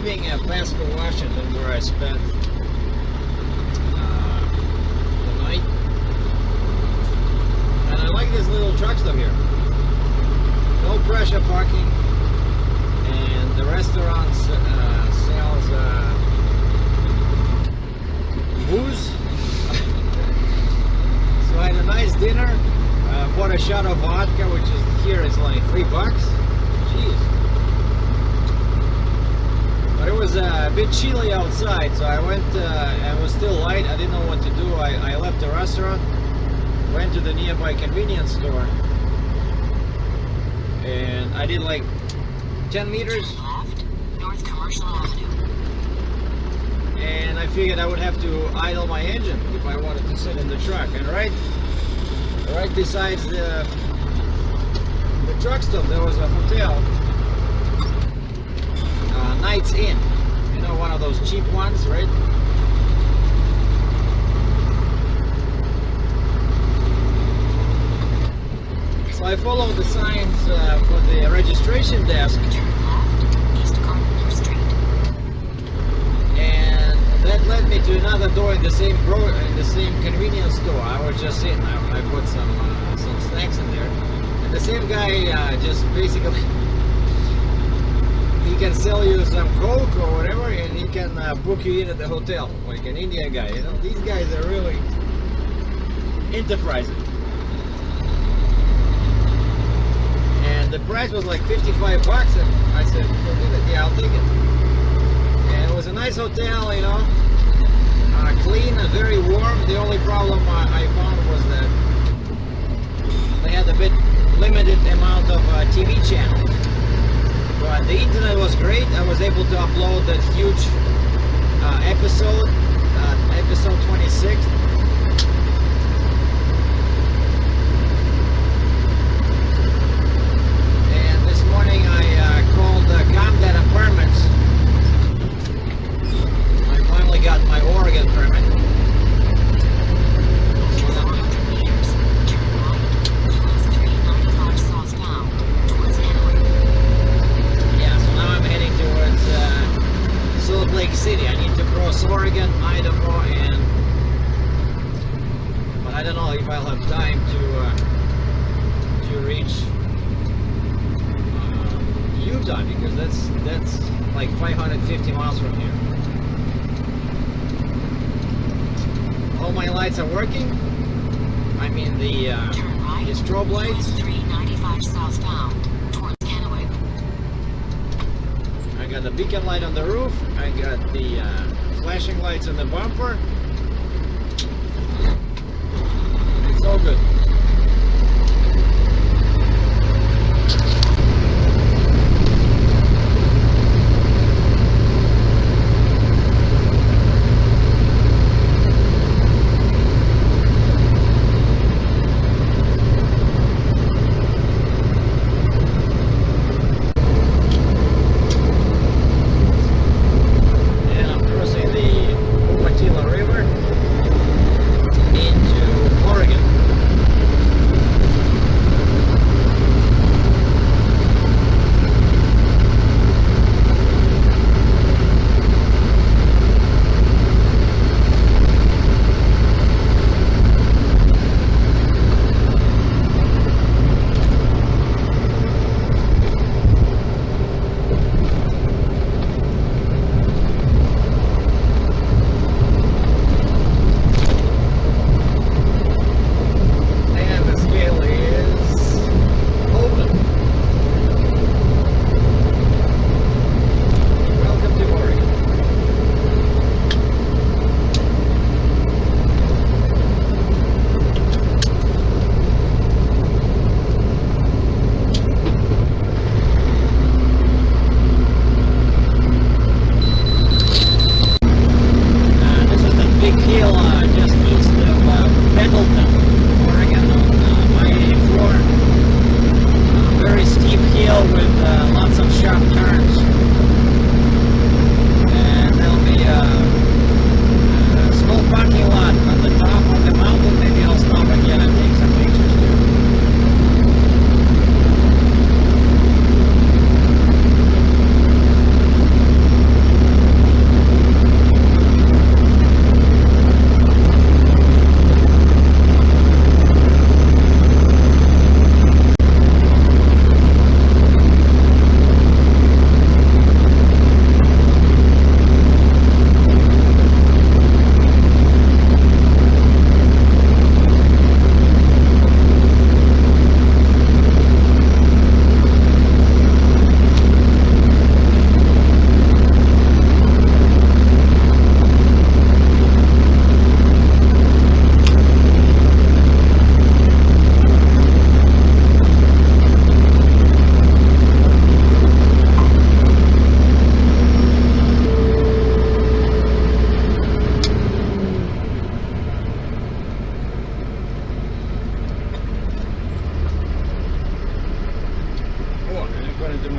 leaving Pasco, Washington, where I spent the night. And I like this little truck stop here. No pressure parking. And the restaurant sells booze. So I had a nice dinner. Bought a shot of vodka, which is here is like $3. Jeez. But it was a bit chilly outside, so I went, it was still light, I didn't know what to do. I left the restaurant, went to the nearby convenience store, and I did like 10 meters. Left, North Commercial Avenue. And I figured I would have to idle my engine if I wanted to sit in the truck. And right besides the truck stop, there was a hotel. Nights Inn, you know, one of those cheap ones, right? So I followed the signs for the registration desk. Turn left, East Carpenter Street. And that led me to another door in the same convenience store. I was just in. I put some snacks in there, and the same guy just basically. He can sell you some Coke or whatever, and he can book you in at the hotel, like an Indian guy. You know, these guys are really enterprising. And the price was like $55, and I said, yeah, I'll take it. And it was a nice hotel, you know, clean and very warm. The only problem I found was that they had a bit limited amount of TV channels. But the internet was great. I was able to upload that huge episode 26. And this morning I called Comdat Apartments. I finally got my Oregon permit. After 400 meters, turn right, US 395 southbound, towards Kennewick. Now I'm heading towards Salt Lake City. I need to cross Oregon, Idaho, but I don't know if I'll have time to reach Utah, because that's like 550 miles from here. All my lights are working. I mean the Turn right, strobe lights. US 395 southbound, towards Kennewick. I got the beacon light on the roof. I got the flashing lights on the bumper. It's all good. River.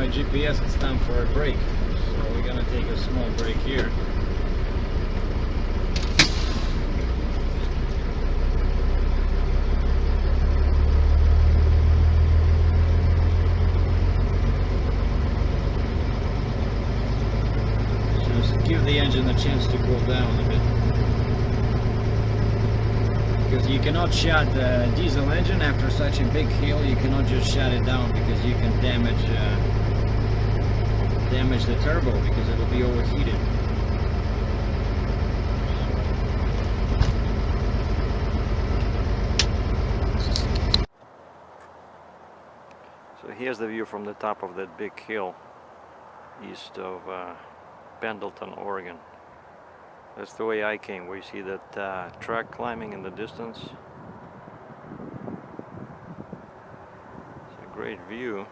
my GPS it's time for a break. So we're gonna take a small break here. Just give the engine a chance to cool down a bit. Because you cannot shut the diesel engine after such a big hill. You cannot just shut it down because you can damage the turbo because it will be overheated. So here's the view from the top of that big hill east of Pendleton, Oregon. That's the way I came. We see that truck climbing in the distance. It's a great view.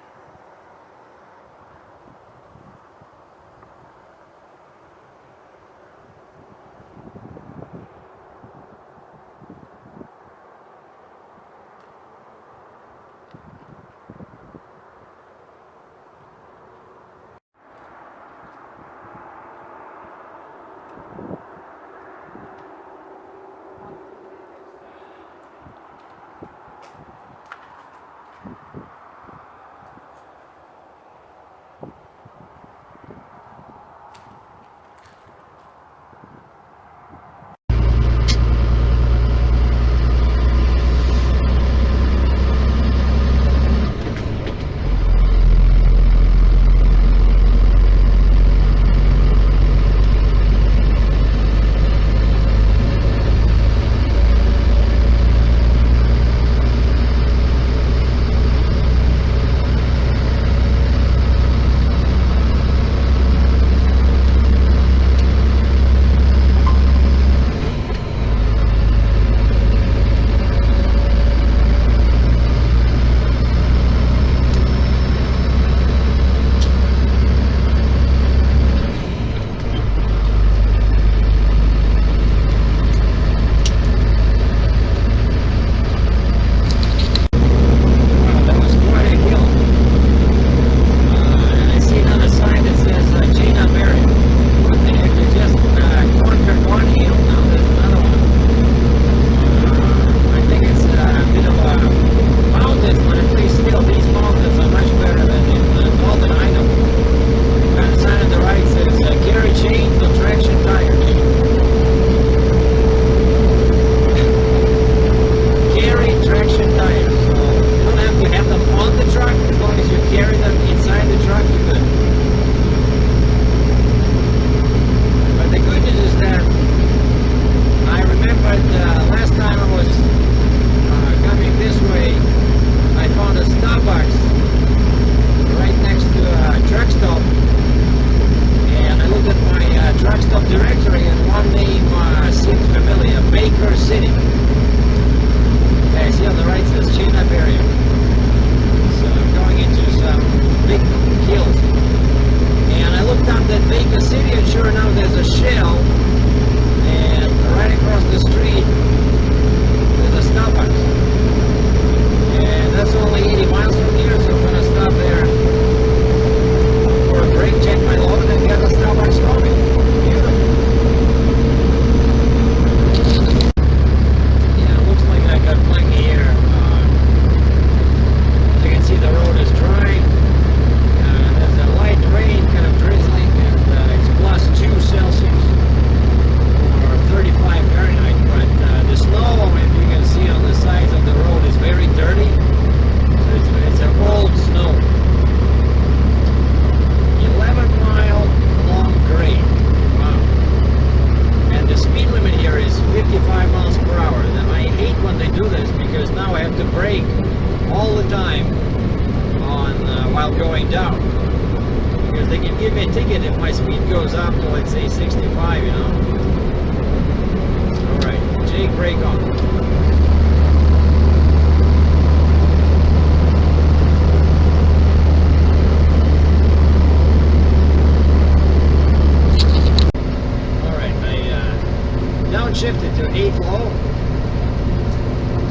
Shifted to 8 low,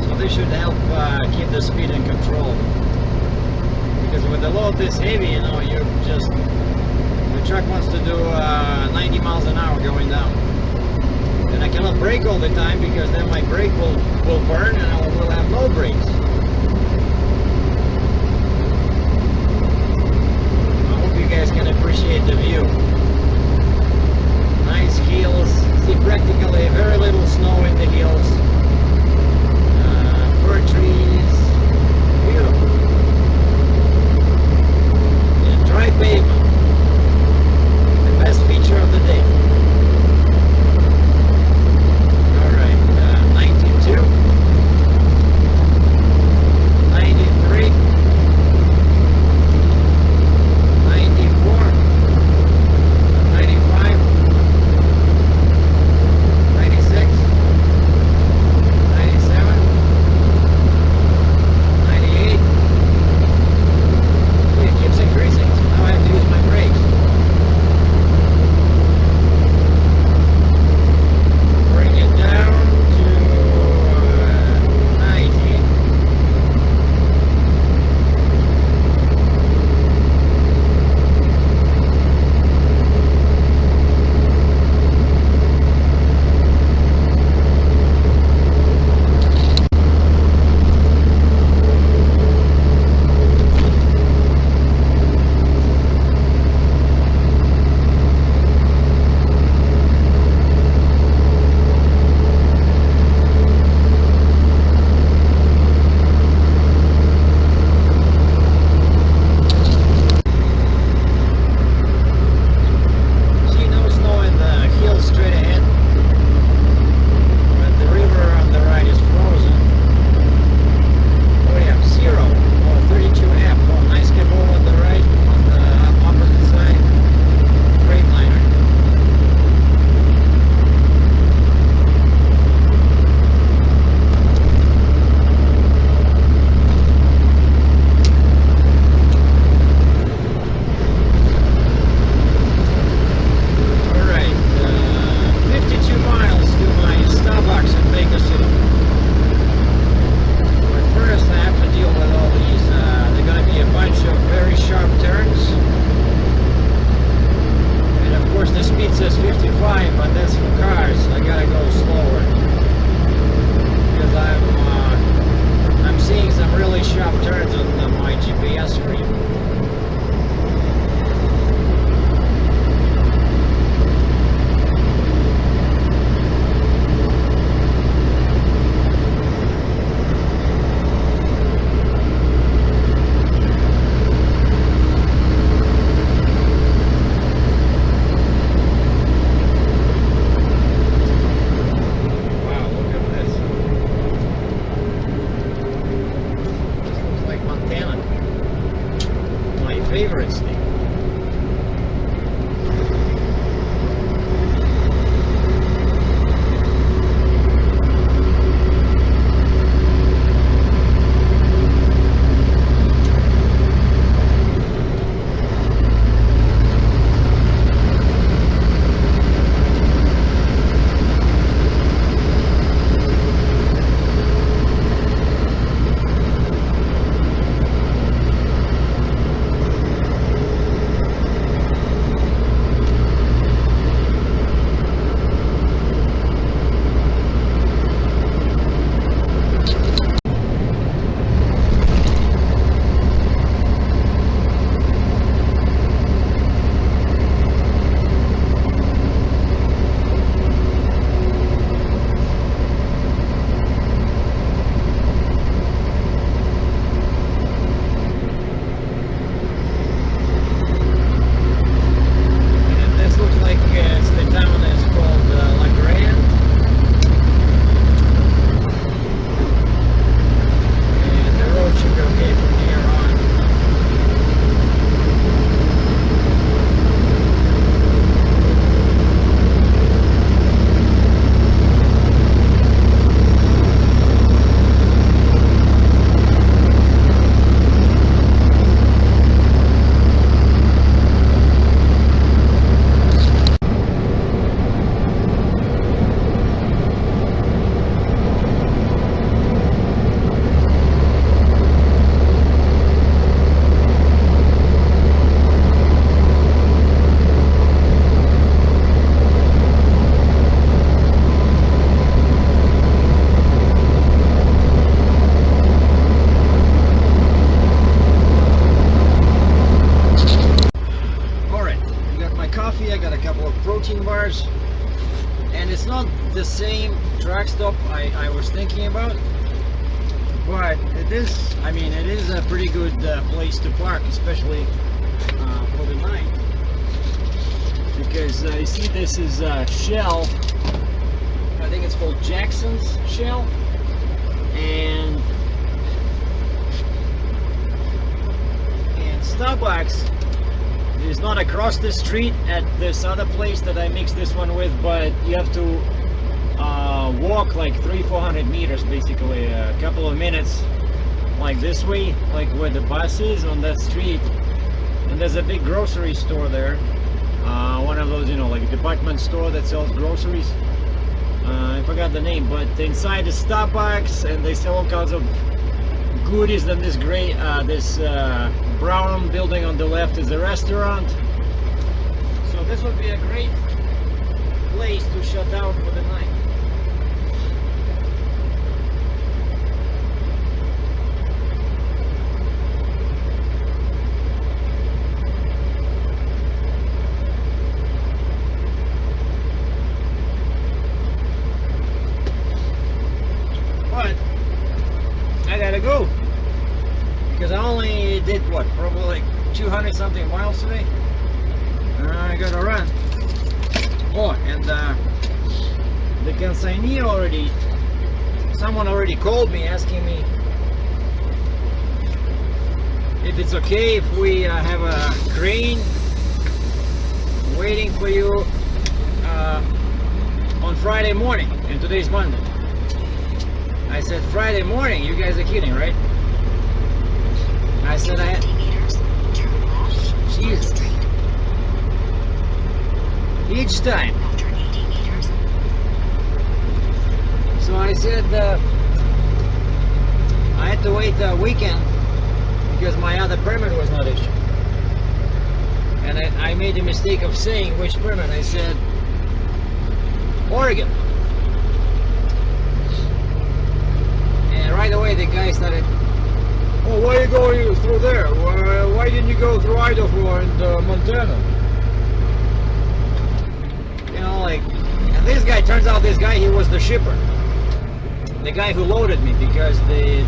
so this should help keep the speed in control. because with the load this heavy, you know, you just, the truck wants to do 90 miles an hour going down. And I cannot brake all the time because then my brake will burn and I will have no brakes. I hope you guys can appreciate the view. Nice hills, see practically very little snow in the hills. Fir trees, beautiful. And dry pavement, the best feature of the day. Alright, 92, 93, 94, 95, 96, 97, 98. It keeps increasing, so now I have to use my brakes. Bring it down to 90. See, no snow in the hills straight ahead, but the river on the right is frozen. What do you have? 0. Oh, 32.5. Oh, nice cable on the right, on the opposite side. Freightliner. Alright, 52 miles to my Starbucks in Baker City. But first I have to deal with all these, they're going to be a bunch of very sharp turns. And of course the speed says 55, but that's for cars, I gotta go slower. Because I'm seeing some really sharp turns on my GPS screen. Wow, look at this. This looks like Montana. talking about. But it is, I mean, it is a pretty good place to park, especially for the night. Because you see, this is Shell. I think it's called Jackson's Shell, and Starbucks is not across the street at this other place that I mixed this one with, but you have to walk like 300-400 meters, basically a couple of minutes, like this way, like where the bus is on that street. And there's a big grocery store there, one of those, you know, like a department store that sells groceries. I forgot the name, but inside is Starbucks, and they sell all kinds of goodies. Then this gray, this brown building on the left is a restaurant. So this would be a great place to shut down for the night. But I gotta go because I only did what, probably like 200 something miles today. I gotta run. Oh, and the consignee already, someone already called me asking me if it's okay if we have a crane waiting for you on Friday morning, and today's Monday. I said, Friday morning? You guys are kidding, right? I said, Jesus. Each time. So I said, I had to wait a weekend because my other permit was not issued. And I made the mistake of saying which permit. I said, Oregon. And right away the guy started, oh, why are you going through there? Why didn't you go through Idaho and Montana? You know, like, and this guy, turns out this guy, he was the shipper. The guy who loaded me, because the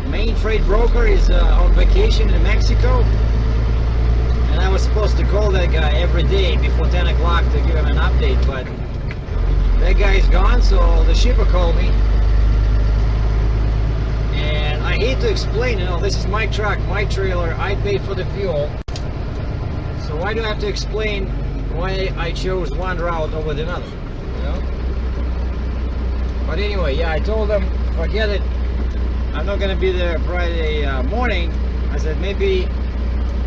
main freight broker is on vacation in Mexico. And I was supposed to call that guy every day before 10 o'clock to give him an update, but that guy is gone, so the shipper called me. And I hate to explain, you know, this is my truck, my trailer, I pay for the fuel. So why do I have to explain why I chose one route over another, you know? But anyway, yeah, I told them, forget it. I'm not gonna be there Friday morning. I said maybe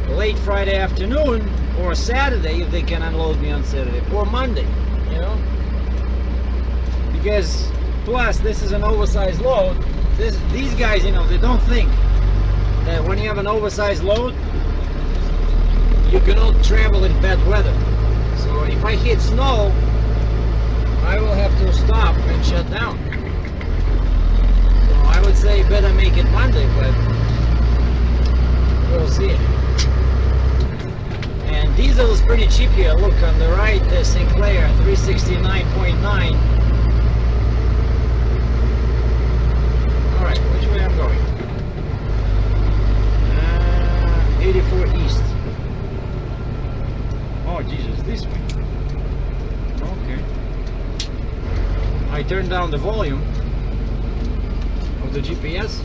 late Friday afternoon or Saturday if they can unload me on Saturday, or Monday, you know? Because plus this is an oversized load. These guys, you know, they don't think that when you have an oversized load, you cannot travel in bad weather. So if I hit snow, I will have to stop and shut down. So I would say better make it Monday, but we'll see. And diesel is pretty cheap here. Look on the right, Sinclair 369.9. Alright, which way I'm going? 84 east. Oh Jesus, this way. Okay. I turned down the volume of the GPS.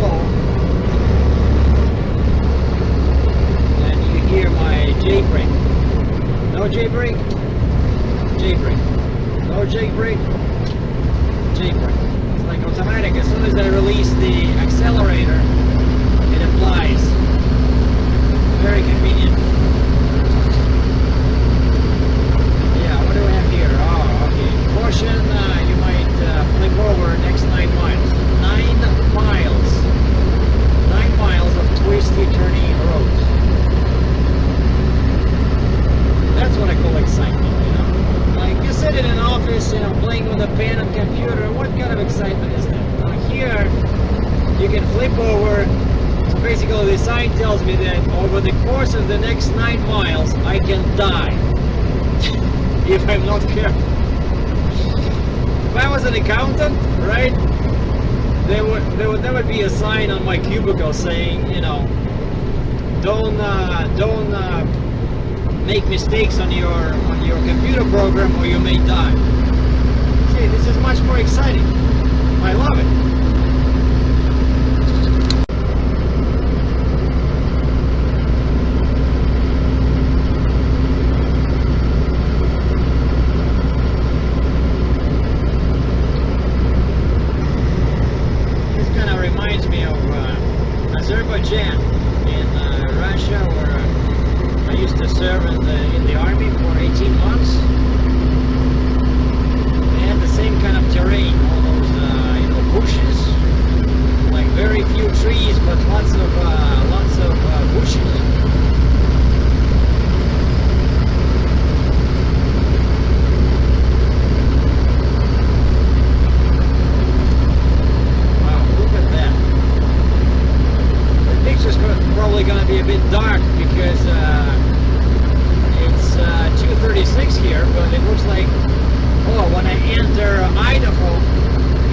slow. And you hear my J brake. No J brake. J brake. No J brake. J brake. It's like automatic. As soon as I release the accelerator, it applies. Very convenient. Yeah, what do we have here? Oh, okay. Caution, you might flip over next 9 miles. 9 miles. 9 miles of twisty, turny roads. That's what I call excitement, you know? Like, you sit in an office, you know, playing with a pen and computer. What kind of excitement is that? Now here, you can flip over. So basically, the sign tells me that over the course of the next 9 miles, I can die if I'm not careful. If I was an accountant, right, there would never be a sign on my cubicle saying, you know, don't make mistakes on your computer program or you may die. See, this is much more exciting. I love it. Azerbaijan in Russia, where I used to serve in the army for 18 months. They had the same kind of terrain, all those you know, bushes, like very few trees, but lots of bushes. Probably going to be a bit dark because it's 2:36 here, but it looks like, oh, when I enter Idaho,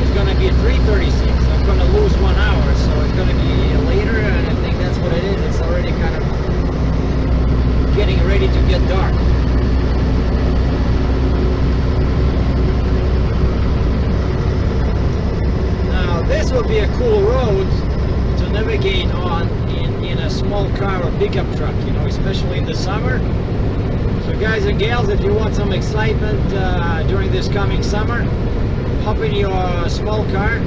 it's going to be 3:36. I'm going to lose 1 hour, so it's going to be later, and I think that's what it is. It's already kind of getting ready to get dark. Now, this would be a cool road to navigate on in a small car or pickup truck, you know, especially in the summer. So guys and gals, if you want some excitement during this coming summer, hop in your small car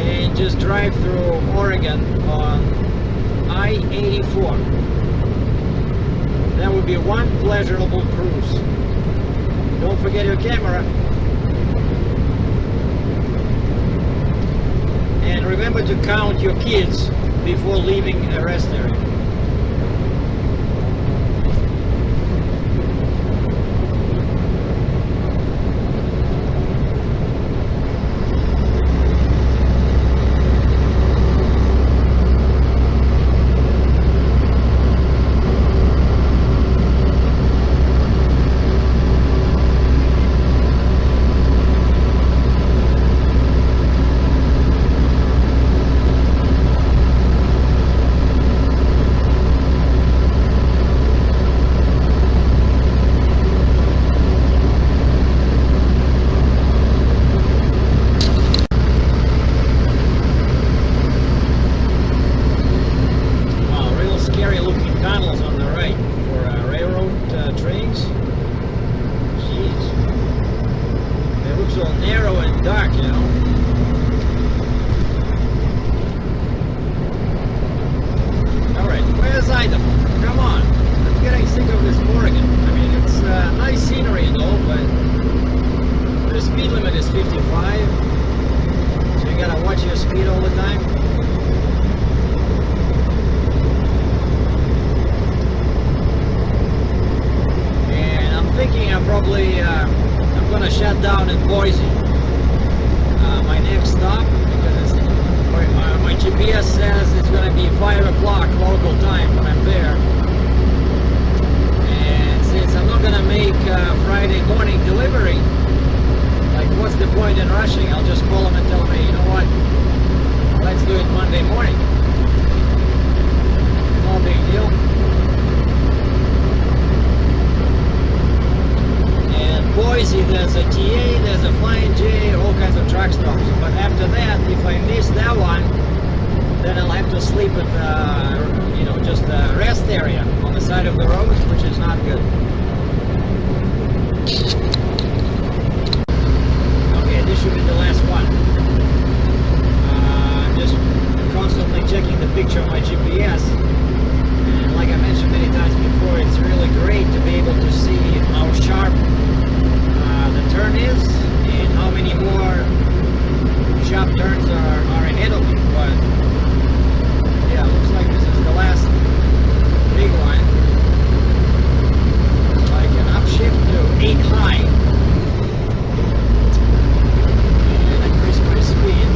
and just drive through Oregon on I-84. That would be one pleasurable cruise. Don't forget your camera. And remember to count your kids before leaving a rest area. I'm gonna shut down in Boise. My next stop, because it's, my GPS says it's gonna be 5 o'clock local time when I'm there. And since I'm not gonna make Friday morning delivery, like what's the point in rushing? I'll just call them and tell them, hey, you know what? Let's do it Monday morning. No big deal. Boise, there's a TA, there's a Flying J, all kinds of truck stops. But after that, if I miss that one, area on the side of the road, which is not good. Okay, this should be the last one. I'm just constantly checking the picture of my GPS. And like I mentioned many times before, it's really great to be able to see how sharp the turn is and how many more sharp turns are ahead of me. But yeah, looks like this is the last big one. So I can upshift to 8 high and increase my speed.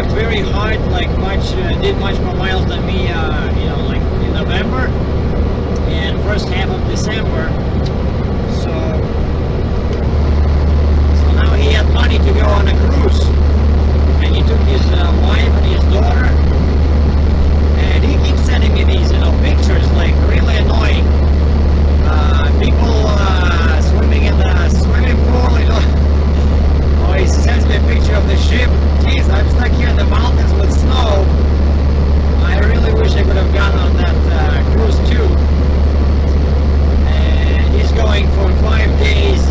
Very hard, like did much more miles than me, like in November and first half of December. So now he had money to go on a cruise, and he took his wife and his daughter, and he keeps sending me these, pictures, like really annoying. People swimming in the swimming pool, Oh, he sends me a picture of the ship. Jeez, I'm stuck here in the mountains with snow. I really wish I could have gone on that cruise too. And he's going for 5 days,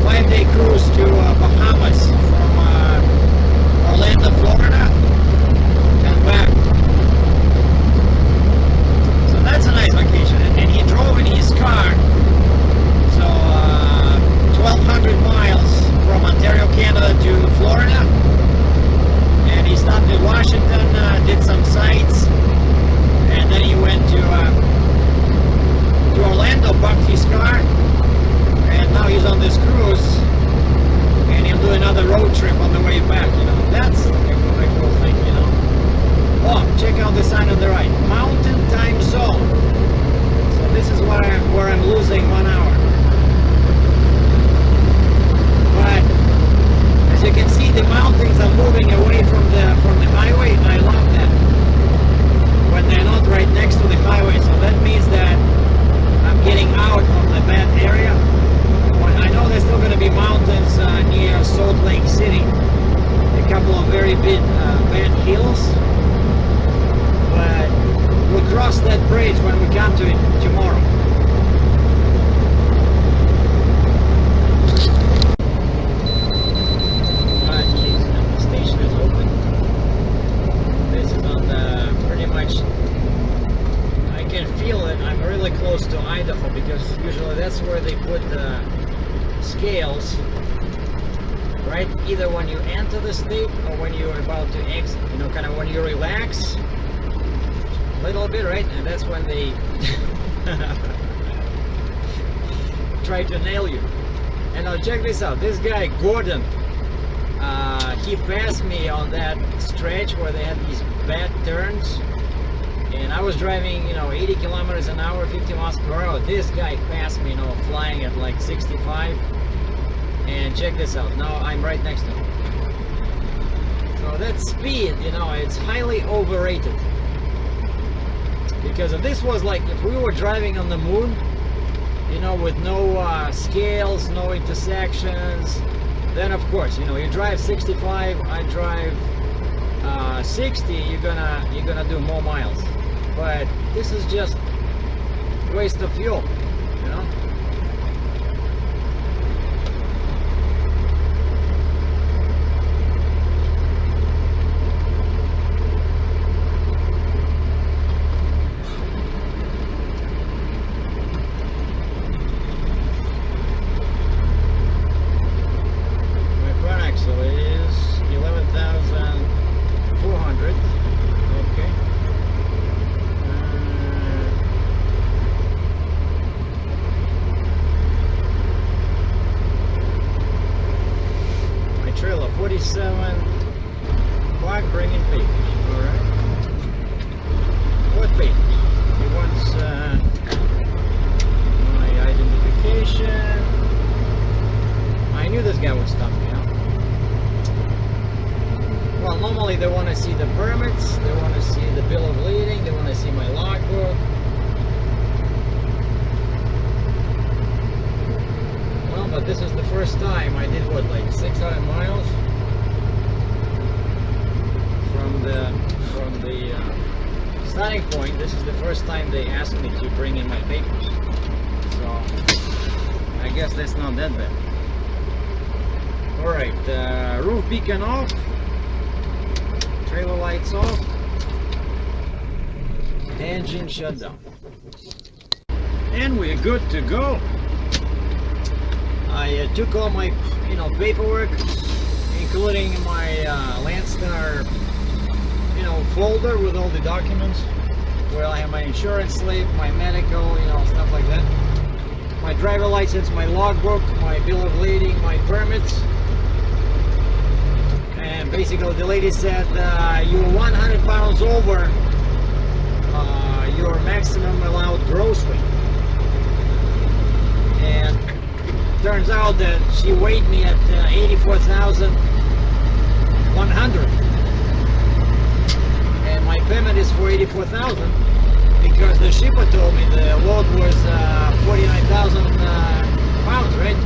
5-day cruise to Bahamas from Orlando, Florida, and back. So that's a nice vacation. And he drove in his car. So 1,200 miles from Ontario, Canada to Florida, and he stopped in Washington, did some sights, and then he went to Orlando, parked his car, and now he's on this cruise, and he'll do another road trip on the way back. That's a cool thing. Oh, check out the sign on the right, Mountain Time Zone. So this is where I'm losing 1 hour. But as you can see, the mountains are moving away from the highway, and I love that. When they're not right next to the highway, so that means that I'm getting out of the bad area. But I know there's still going to be mountains near Salt Lake City, a couple of very bad hills. But we'll cross that bridge when we come to it tomorrow. Close to Idaho, because usually that's where they put the scales, right? Either when you enter the state or when you're about to exit, kind of when you relax a little bit, right? And that's when they try to nail you. And now check this out, this guy Gordon, He passed me on that stretch where they had these bad turns, and I was driving, 80 kilometers an hour, 50 miles per hour. This guy passed me, flying at like 65. And check this out. Now I'm right next to him. So that speed, it's highly overrated. Because if this was like, if we were driving on the moon, with no scales, no intersections, then of course, you drive 65, I drive 60, you're gonna do more miles. But this is just waste of fuel, bringing papers. Alright. What papers? He wants my identification. I knew this guy would stop me, Well, normally they want to see the permits, they want to see the bill of lading, they want to see my logbook. Well, but this is the first time I did what, like 600 miles? From the starting point. This is the first time they asked me to bring in my papers, so I guess that's not that bad. Alright, roof beacon off, trailer lights off, engine shut down, and we're good to go. I took all my paperwork, including my Landstar folder with all the documents, where I have my insurance slip, my medical, stuff like that, my driver license, my logbook, my bill of lading, my permits. And basically the lady said, you're 100 pounds over your maximum allowed gross weight. And turns out that she weighed me at 84,100. And my payment is for 84,000 because the shipper told me the load was 49,000 pounds, right?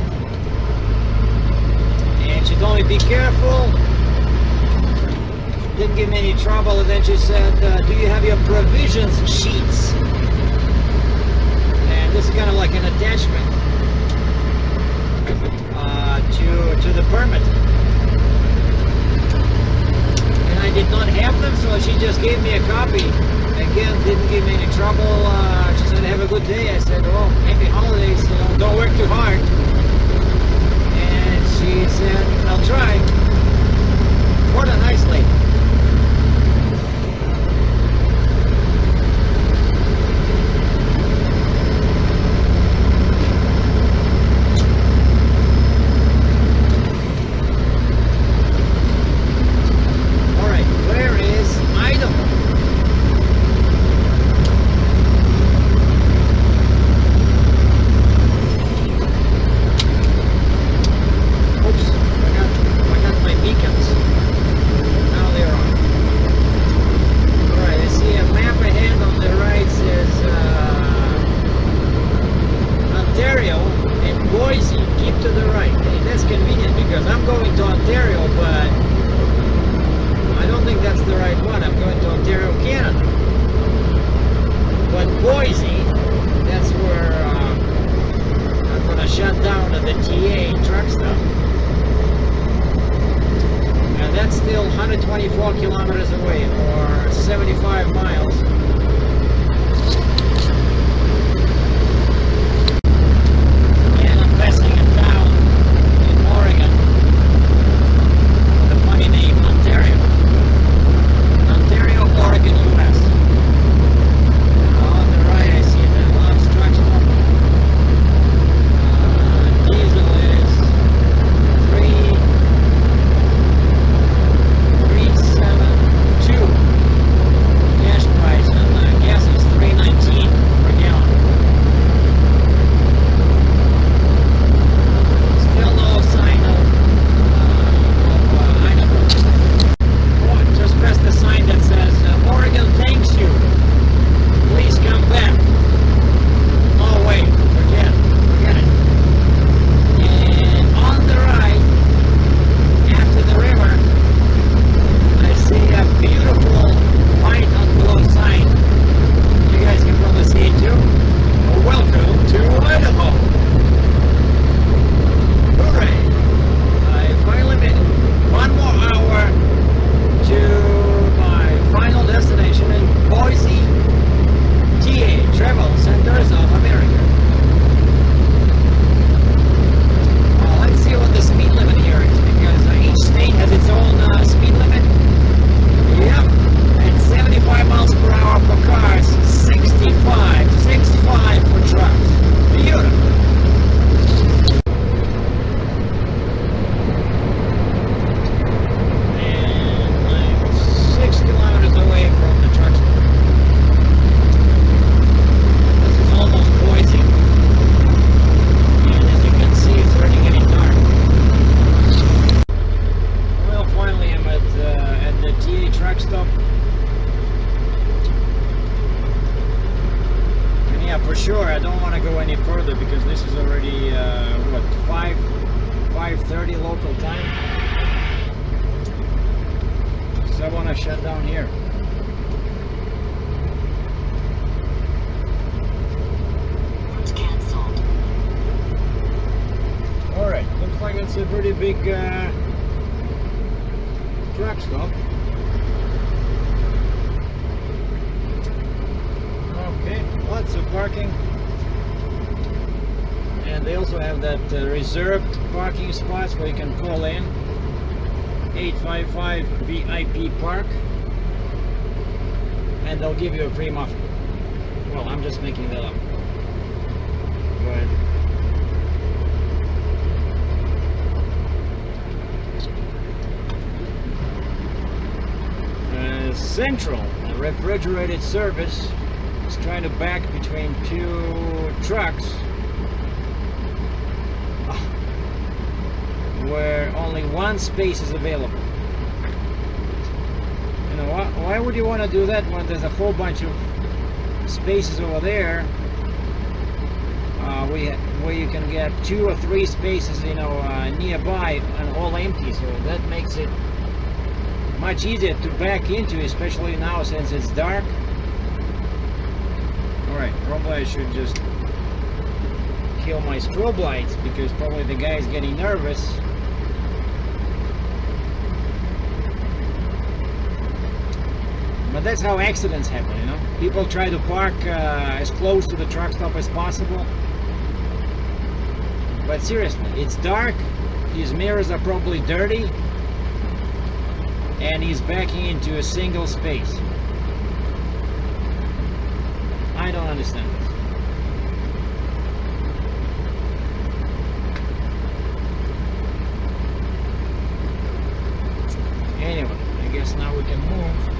And she told me be careful. Didn't give me any trouble, and then she said, do you have your provisions sheets? And this is kind of like an attachment to the permit. I did not have them, so she just gave me a copy. Again, didn't give me any trouble. She said, have a good day. I said, oh, happy holidays, don't work too hard. And she said, I'll try. What a nice lady. Boise, keep to the right. Hey, that's convenient because I'm going to Ontario, but I don't think that's the right one. I'm going to Ontario, Canada. But Boise, that's where I'm going to shut down at the TA truck stop. And that's still 124 kilometers away, or 75 miles. Diesel 12:30 local time. So I want to shut down here. Route cancelled. Alright, looks like it's a pretty big truck stop. Okay, lots of parking. And they also have that reserved parking spots where you can call in. 855 VIP Park. And they'll give you a free muffin. Well, I'm just making that up. But Central, a refrigerated service, is trying to back between two trucks where only one space is available. You know, why would you want to do that when there's a whole bunch of spaces over there where you can get 2 or 3 spaces, you know, nearby and all empty? So that makes it much easier to back into, especially now since it's dark. Alright, probably I should just kill my strobe lights because probably the guy is getting nervous. But that's how accidents happen, you know. People try to park as close to the truck stop as possible. But seriously, it's dark, his mirrors are probably dirty, and he's backing into a single space. I don't understand this. Anyway, I guess now we can move.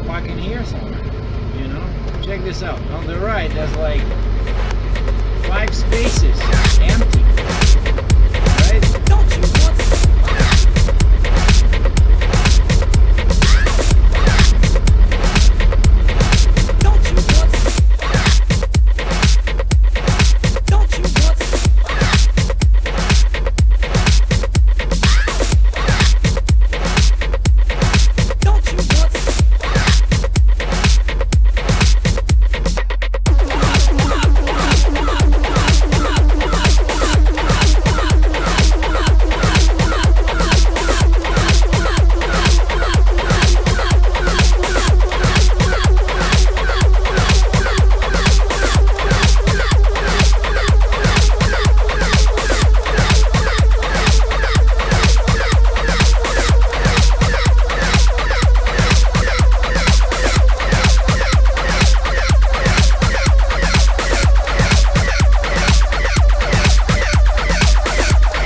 Park in here somewhere, you know. Check this out. On the right, there's like 5 spaces empty.